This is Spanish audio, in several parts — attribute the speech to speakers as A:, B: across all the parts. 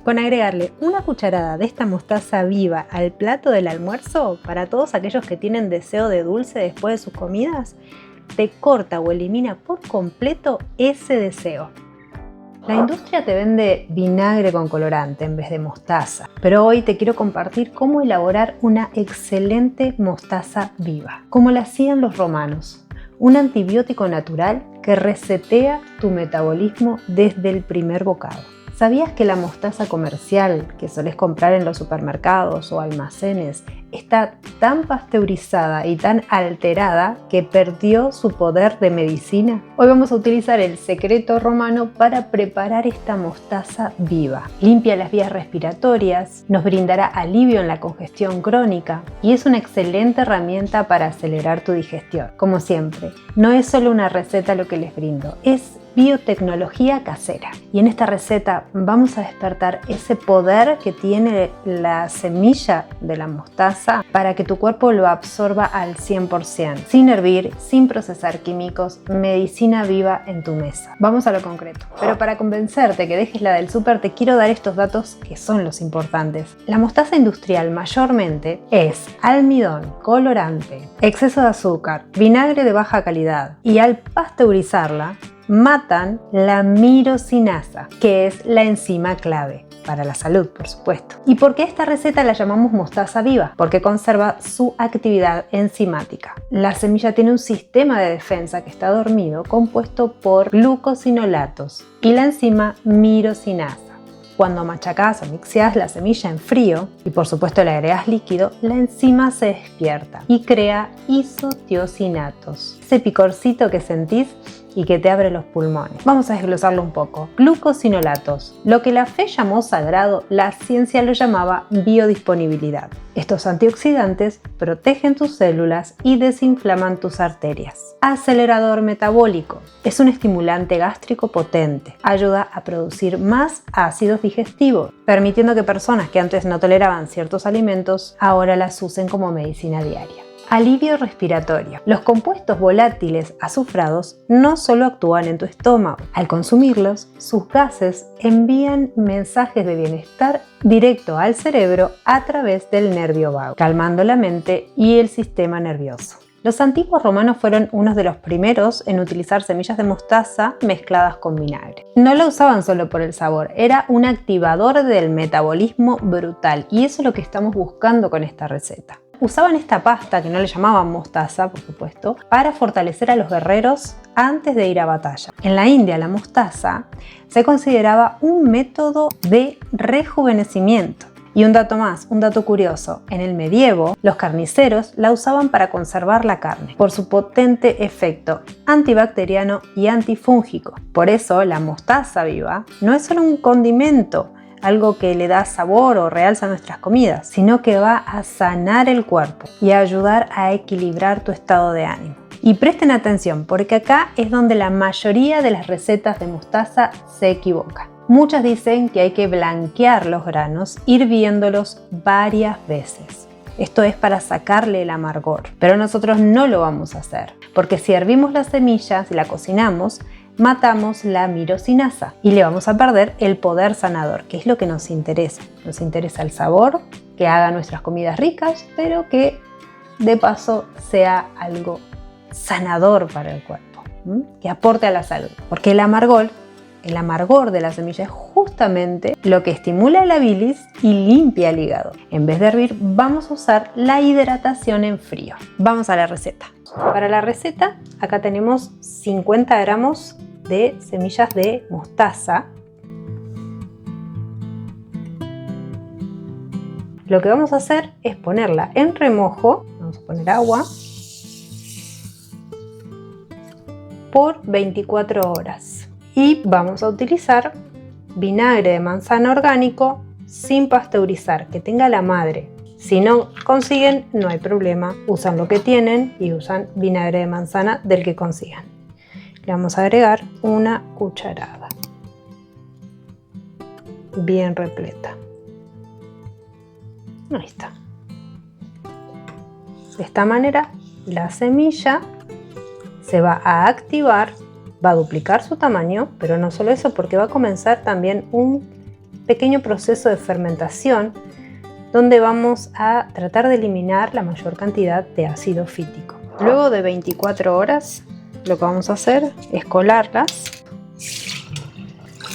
A: Con agregarle una cucharada de esta mostaza viva al plato del almuerzo, para todos aquellos que tienen deseo de dulce después de sus comidas, te corta o elimina por completo ese deseo. La industria te vende vinagre con colorante en vez de mostaza, pero hoy te quiero compartir cómo elaborar una excelente mostaza viva, como la hacían los romanos, un antibiótico natural que resetea tu metabolismo desde el primer bocado. ¿Sabías que la mostaza comercial que solés comprar en los supermercados o almacenes está tan pasteurizada y tan alterada que perdió su poder de medicina? Hoy vamos a utilizar el secreto romano para preparar esta mostaza viva. Limpia las vías respiratorias, nos brindará alivio en la congestión crónica y es una excelente herramienta para acelerar tu digestión. Como siempre, no es solo una receta lo que les brindo, es biotecnología casera. Y en esta receta vamos a despertar ese poder que tiene la semilla de la mostaza para que tu cuerpo lo absorba al 100%, sin hervir, sin procesar químicos, medicina viva en tu mesa. Vamos a lo concreto. Pero para convencerte que dejes la del súper, te quiero dar estos datos que son los importantes. La mostaza industrial mayormente es almidón, colorante, exceso de azúcar, vinagre de baja calidad y al pasteurizarla, matan la mirosinasa, que es la enzima clave para la salud, por supuesto. ¿Y por qué esta receta la llamamos mostaza viva? Porque conserva su actividad enzimática. La semilla tiene un sistema de defensa que está dormido, compuesto por glucosinolatos y la enzima mirosinasa. Cuando machacás o mixeás la semilla en frío y por supuesto le agregás líquido, la enzima se despierta y crea isotiosinatos, ese picorcito que sentís y que te abre los pulmones. Vamos a desglosarlo un poco. Glucosinolatos. Lo que la fe llamó sagrado, la ciencia lo llamaba biodisponibilidad. Estos antioxidantes protegen tus células y desinflaman tus arterias. Acelerador metabólico. Es un estimulante gástrico potente. Ayuda a producir más ácidos digestivos, permitiendo que personas que antes no toleraban ciertos alimentos ahora las usen como medicina diaria. Alivio respiratorio. Los compuestos volátiles azufrados no solo actúan en tu estómago. Al consumirlos, sus gases envían mensajes de bienestar directo al cerebro a través del nervio vago, calmando la mente y el sistema nervioso. Los antiguos romanos fueron unos de los primeros en utilizar semillas de mostaza mezcladas con vinagre. No lo usaban solo por el sabor, era un activador del metabolismo brutal y eso es lo que estamos buscando con esta receta. Usaban esta pasta, que no le llamaban mostaza, por supuesto, para fortalecer a los guerreros antes de ir a batalla. En la India, la mostaza se consideraba un método de rejuvenecimiento. Y un dato más, un dato curioso, en el medievo los carniceros la usaban para conservar la carne, por su potente efecto antibacteriano y antifúngico. Por eso la mostaza viva no es solo un condimento, algo que le da sabor o realza nuestras comidas, sino que va a sanar el cuerpo y a ayudar a equilibrar tu estado de ánimo. Y presten atención, porque acá es donde la mayoría de las recetas de mostaza se equivocan. Muchas dicen que hay que blanquear los granos hirviéndolos varias veces. Esto es para sacarle el amargor, pero nosotros no lo vamos a hacer, porque si hervimos las semillas y la cocinamos, matamos la mirosinasa y le vamos a perder el poder sanador, que es lo que nos interesa. Nos interesa el sabor, que haga nuestras comidas ricas, pero que de paso sea algo sanador para el cuerpo, que aporte a la salud. Porque el amargor de la semilla es justamente lo que estimula la bilis y limpia el hígado. En vez de hervir, vamos a usar la hidratación en frío. Vamos a la receta. Para la receta, acá tenemos 50 gramos de semillas de mostaza. Lo que vamos a hacer es ponerla en remojo. Vamos a poner agua por 24 horas. Y vamos a utilizar vinagre de manzana orgánico sin pasteurizar, que tenga la madre. Si no consiguen, no hay problema, usan lo que tienen y usan vinagre de manzana del que consigan. Le vamos a agregar una cucharada, bien repleta. Ahí está. De esta manera, la semilla se va a activar, va a duplicar su tamaño, pero no solo eso, porque va a comenzar también un pequeño proceso de fermentación donde vamos a tratar de eliminar la mayor cantidad de ácido fítico. Luego de 24 horas, lo que vamos a hacer es colarlas.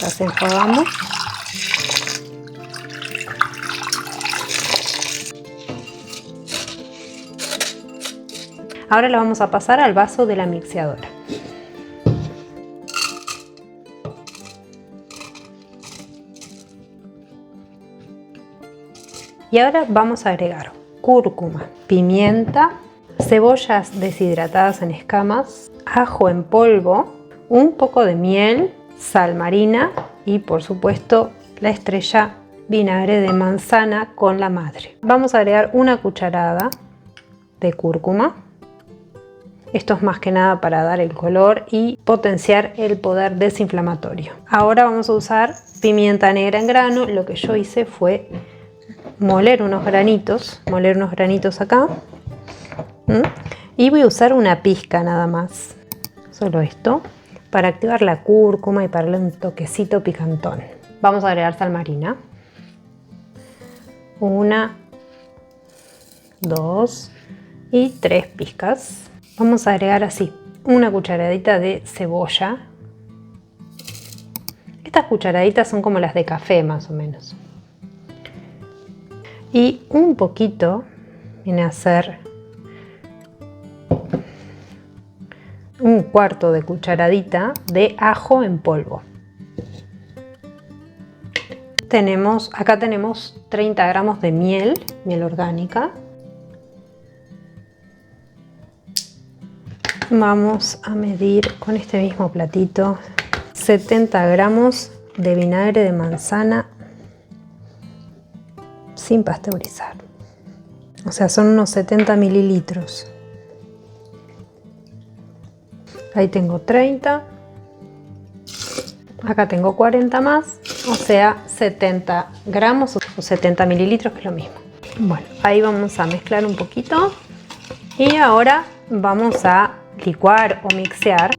A: Las enjuagamos. Ahora la vamos a pasar al vaso de la mixeadora. Y ahora vamos a agregar cúrcuma, pimienta, cebollas deshidratadas en escamas, ajo en polvo, un poco de miel, sal marina y por supuesto la estrella vinagre de manzana con la madre. Vamos a agregar una cucharada de cúrcuma. Esto es más que nada para dar el color y potenciar el poder desinflamatorio. Ahora vamos a usar pimienta negra en grano. Lo que yo hice fue moler unos granitos acá. Y voy a usar una pizca nada más. Solo esto, para activar la cúrcuma y para darle un toquecito picantón. Vamos a agregar sal marina. 1, 2 y 3 pizcas. Vamos a agregar así una cucharadita de cebolla. Estas cucharaditas son como las de café más o menos. Y un poquito viene a ser un cuarto de cucharadita de ajo en polvo. Acá tenemos 30 gramos de miel orgánica. Vamos a medir con este mismo platito 70 gramos de vinagre de manzana sin pasteurizar. O sea, son unos 70 mililitros. Ahí tengo 30. Acá tengo 40 más, o sea 70 gramos o 70 mililitros, que es lo mismo. Bueno, ahí vamos a mezclar un poquito y ahora vamos a licuar o mixear.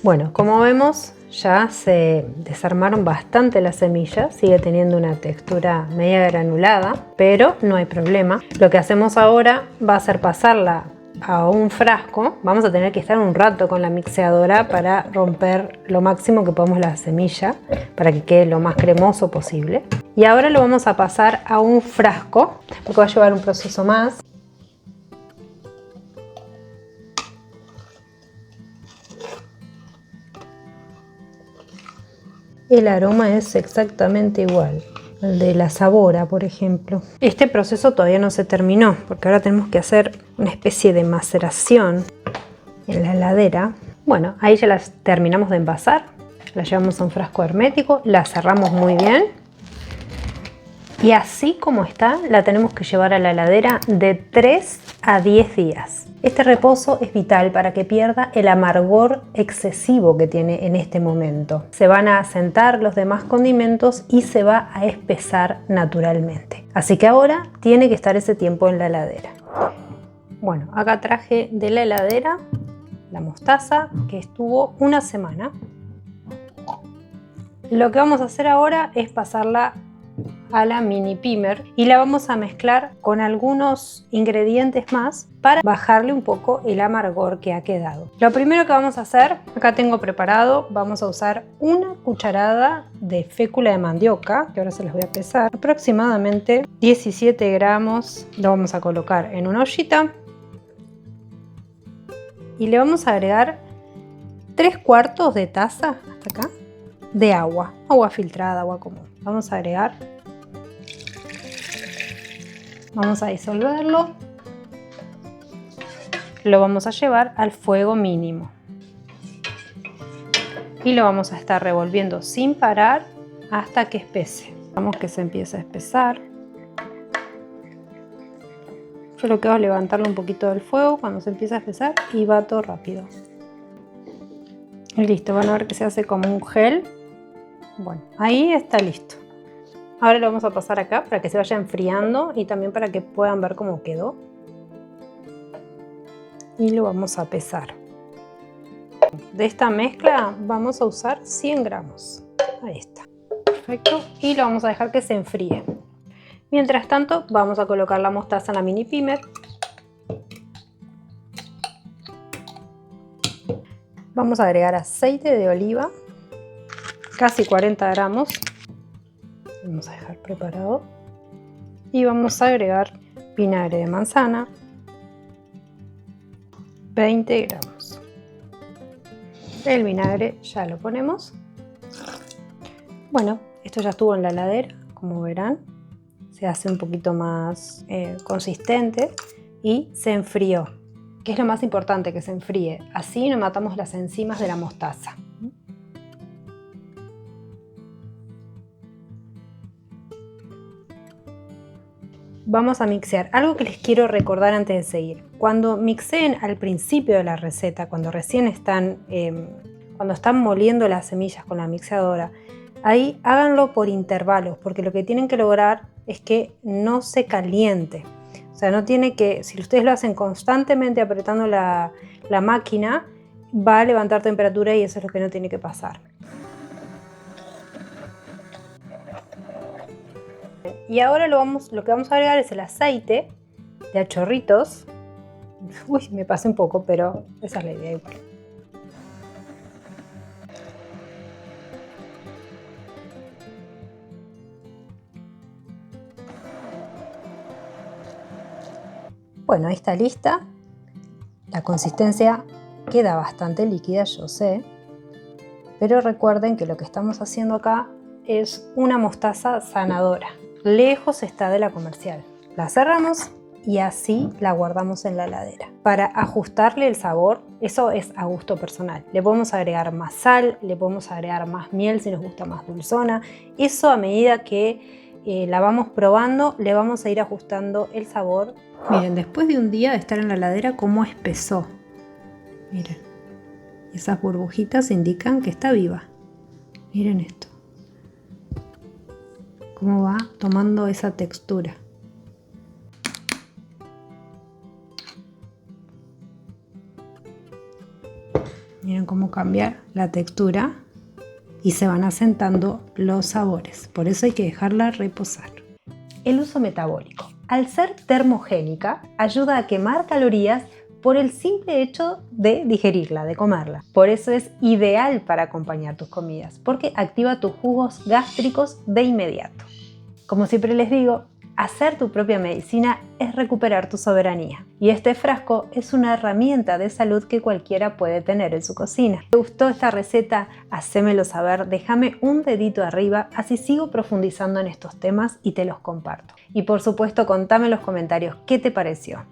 A: Bueno, como vemos ya se desarmaron bastante las semillas, sigue teniendo una textura media granulada, pero no hay problema. Lo que hacemos ahora va a ser pasarla a un frasco. Vamos a tener que estar un rato con la mixeadora para romper lo máximo que podamos la semilla, para que quede lo más cremoso posible. Y ahora lo vamos a pasar a un frasco, porque va a llevar un proceso más. El aroma es exactamente igual al de la Sabora, por ejemplo. Este proceso todavía no se terminó, porque ahora tenemos que hacer una especie de maceración en la heladera. Bueno, ahí ya las terminamos de envasar, la llevamos a un frasco hermético, la cerramos muy bien y así como está la tenemos que llevar a la heladera de 3 a 10 días. Este reposo es vital para que pierda el amargor excesivo que tiene en este momento. Se van a asentar los demás condimentos y se va a espesar naturalmente. Así que ahora tiene que estar ese tiempo en la heladera. Bueno, acá traje de la heladera la mostaza que estuvo una semana. Lo que vamos a hacer ahora es pasarla a la mini pimer y la vamos a mezclar con algunos ingredientes más para bajarle un poco el amargor que ha quedado. Lo primero que vamos a hacer, acá tengo preparado, vamos a usar una cucharada de fécula de mandioca, que ahora se las voy a pesar, aproximadamente 17 gramos. Lo vamos a colocar en una ollita y le vamos a agregar 3/4 de taza hasta acá de agua filtrada, agua común. Vamos a agregar, vamos a disolverlo, lo vamos a llevar al fuego mínimo y lo vamos a estar revolviendo sin parar hasta que espese. Vamos que se empiece a espesar. Yo lo que hago es levantarlo un poquito del fuego cuando se empieza a espesar y va todo rápido. Y listo, van a ver que se hace como un gel. Bueno, ahí está listo. Ahora lo vamos a pasar acá para que se vaya enfriando y también para que puedan ver cómo quedó. Y lo vamos a pesar. De esta mezcla vamos a usar 100 gramos. Ahí está. Perfecto. Y lo vamos a dejar que se enfríe. Mientras tanto, vamos a colocar la mostaza en la mini pimer. Vamos a agregar aceite de oliva, casi 40 gramos. Vamos a dejar preparado. Y vamos a agregar vinagre de manzana, 20 gramos. El vinagre ya lo ponemos. Bueno, esto ya estuvo en la heladera, como verán. Se hace un poquito más consistente y se enfrió. Que es lo más importante, que se enfríe. Así no matamos las enzimas de la mostaza. Vamos a mixear. Algo que les quiero recordar antes de seguir. Cuando mixeen al principio de la receta, cuando recién están moliendo las semillas con la mixeadora, ahí háganlo por intervalos, porque lo que tienen que lograr es que no se caliente. O sea, no tiene que, si ustedes lo hacen constantemente apretando la máquina, va a levantar temperatura y eso es lo que no tiene que pasar. Y ahora lo que vamos a agregar es el aceite de a chorritos. Uy, me pasé un poco, pero esa es la idea igual. Bueno, ahí está lista. La consistencia queda bastante líquida, yo sé. Pero recuerden que lo que estamos haciendo acá es una mostaza sanadora. Lejos está de la comercial. La cerramos y así la guardamos en la heladera. Para ajustarle el sabor, eso es a gusto personal. Le podemos agregar más sal, le podemos agregar más miel si nos gusta más dulzona. Eso a medida que la vamos probando, le vamos a ir ajustando el sabor. Miren, después de un día de estar en la heladera, cómo espesó. Miren, esas burbujitas indican que está viva. Miren esto. Cómo va tomando esa textura. Miren cómo cambia la textura y se van asentando los sabores. Por eso hay que dejarla reposar. El uso metabólico. Al ser termogénica, ayuda a quemar calorías por el simple hecho de digerirla, de comerla. Por eso es ideal para acompañar tus comidas, porque activa tus jugos gástricos de inmediato. Como siempre les digo, hacer tu propia medicina es recuperar tu soberanía. Y este frasco es una herramienta de salud que cualquiera puede tener en su cocina. ¿Te gustó esta receta? Hacémelo saber, déjame un dedito arriba, así sigo profundizando en estos temas y te los comparto. Y por supuesto, contame en los comentarios qué te pareció.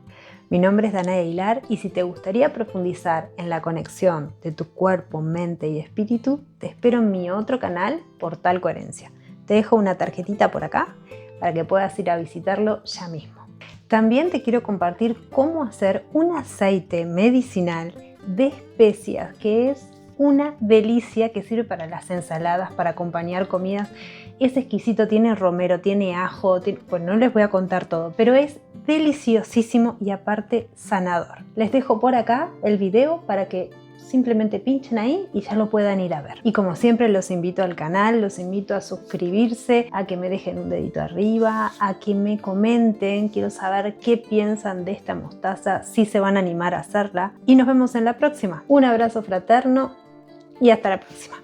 A: Mi nombre es Danae Aguilar y si te gustaría profundizar en la conexión de tu cuerpo, mente y espíritu, te espero en mi otro canal, Portal Coherencia. Te dejo una tarjetita por acá para que puedas ir a visitarlo ya mismo. También te quiero compartir cómo hacer un aceite medicinal de especias, que es una delicia, que sirve para las ensaladas, para acompañar comidas. Es exquisito, tiene romero, tiene ajo, bueno, no les voy a contar todo, pero es deliciosísimo y aparte sanador. Les dejo por acá el video para que simplemente pinchen ahí y ya lo puedan ir a ver. Y como siempre los invito al canal, los invito a suscribirse, a que me dejen un dedito arriba, a que me comenten, quiero saber qué piensan de esta mostaza, si se van a animar a hacerla. Y nos vemos en la próxima. Un abrazo fraterno y hasta la próxima.